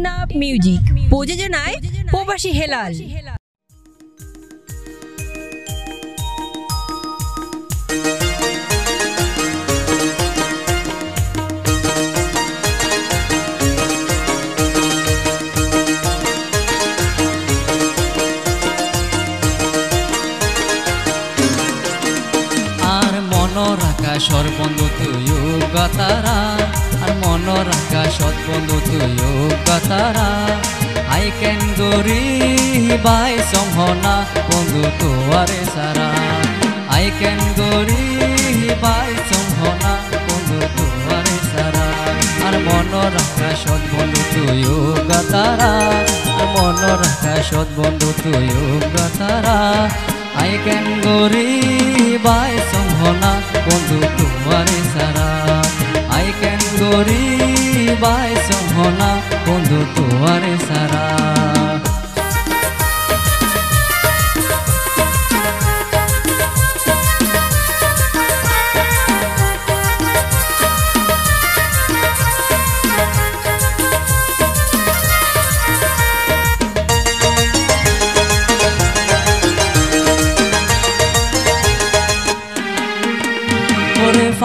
নাপ মিউজিক প্রযোজনায় প্রবাসী হেলাল। মনৰ আকাশৰ বন্ধু তুয়ো গতাৰা আর মনৰ আকাশত বন্ধু তুয়ো গতাৰা আই কেন গরি বাই সম্ভনা বন্ধু তোয়ারে সারা আই কেন গরি বাই সম্ভনা বন্ধু তোয়ারে সারা আর মনৰ আকাশত বন্ধু তুয়ো গতাৰা আর মনৰ আকাশত বন্ধু তুয়ো গতাৰা আই কেন গরি বাই সম্ভনা বন্ধু তোমারে সারা আই কেন গরি বাই সম্ভনা বন্ধু তোমারে সারা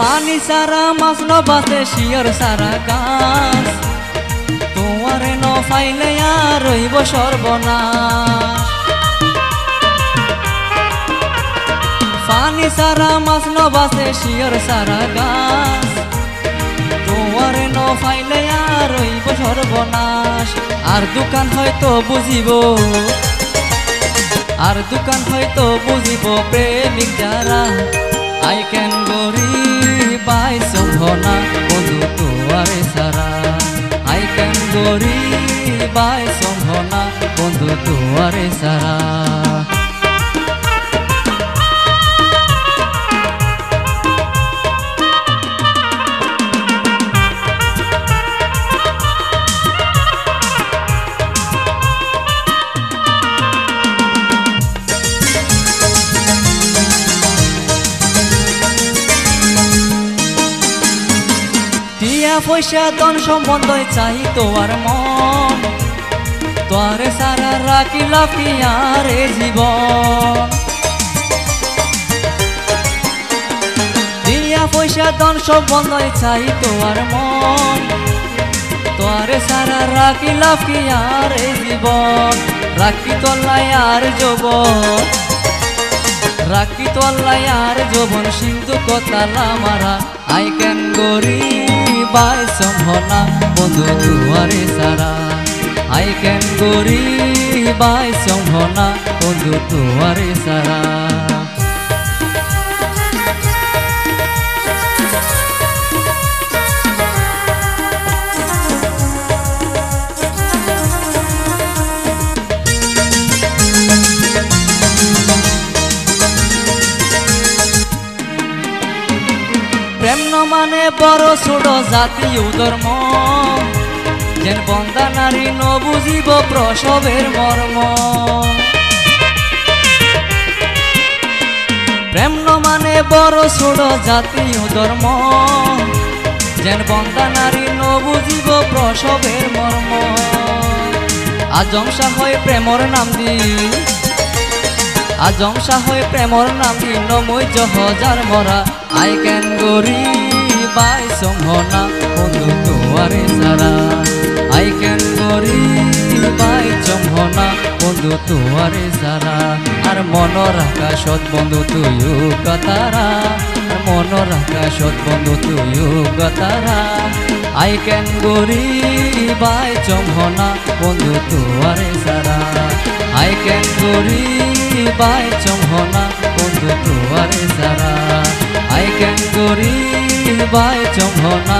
পানি সারা মাছ ন বাসে শিয়র সারা গাছ তোমারে ন ফাইলে আর রইব সর্বনাশ পানি সারা মাছ ন বাসে শিয়র সারা গাছ তোমারে ন ফাইলে আর রইব সর্বনাশ আর দোকান হয়তো বুঝিব আর দোকান হয়তো বুঝিব প্রেমিক যারা আই কেন গরি বাই সম্ভনা বন্ধু তোয়ারে সারা আই কেন গরি বাই সম্ভনা বন্ধু তোয়ারে সারা পয়সা ধন সম্বন্ধ চাই তোয়ার মন তোয়ারে সারা রাখি লাফি আরে জীবন দিয়া পয়সা ধন সম্বন্ধ চাই তোয়ার মন তোয়ারে সারা রাখি লাফি আরে জীবন রাখি তল্লাই আর যৌবন রাখি তল্লাই আর যৌবন সিন্ধু কতালা মারা আই কেন গরি বাই সম্ভনা বন্ধু তোয়ারে সারা আই কেন গরি বাই সম্ভনা বন্ধু তোয়ারে সারা প্রেম ন মানে বড় ছোট জাতীয় ধর্ম যেন বন্দা নারী ন বুঝিব প্রসবের মর্ম প্রেম ন মানে বড় ছোট জাতীয় ধর্ম যেন বন্দা নারী ন বুঝিব প্রসবের মর্ম আজম শাহ হয় প্রেমর নাম দি আজম শাহ হয় প্রেমর নাম দি নমৈ হাজার মরা আই কেন গরি বাই সম্ভনা বন্ধু তোয়ারে সারা আই কেন গরি বাই সম্ভনা বন্ধু তোয়ারে সারা আর মনৰ আকাশত বন্ধু তুয়ো গতারা আর মনৰ আকাশত বন্ধু তুয়ো গতারা আই কেন গরি বাই সম্ভনা বন্ধু তোয়ারে সারা আই কেন গরি বাই সম্ভনা বন্ধু তোয়ারে সারা আই কেন গরি বাই সম্ভনা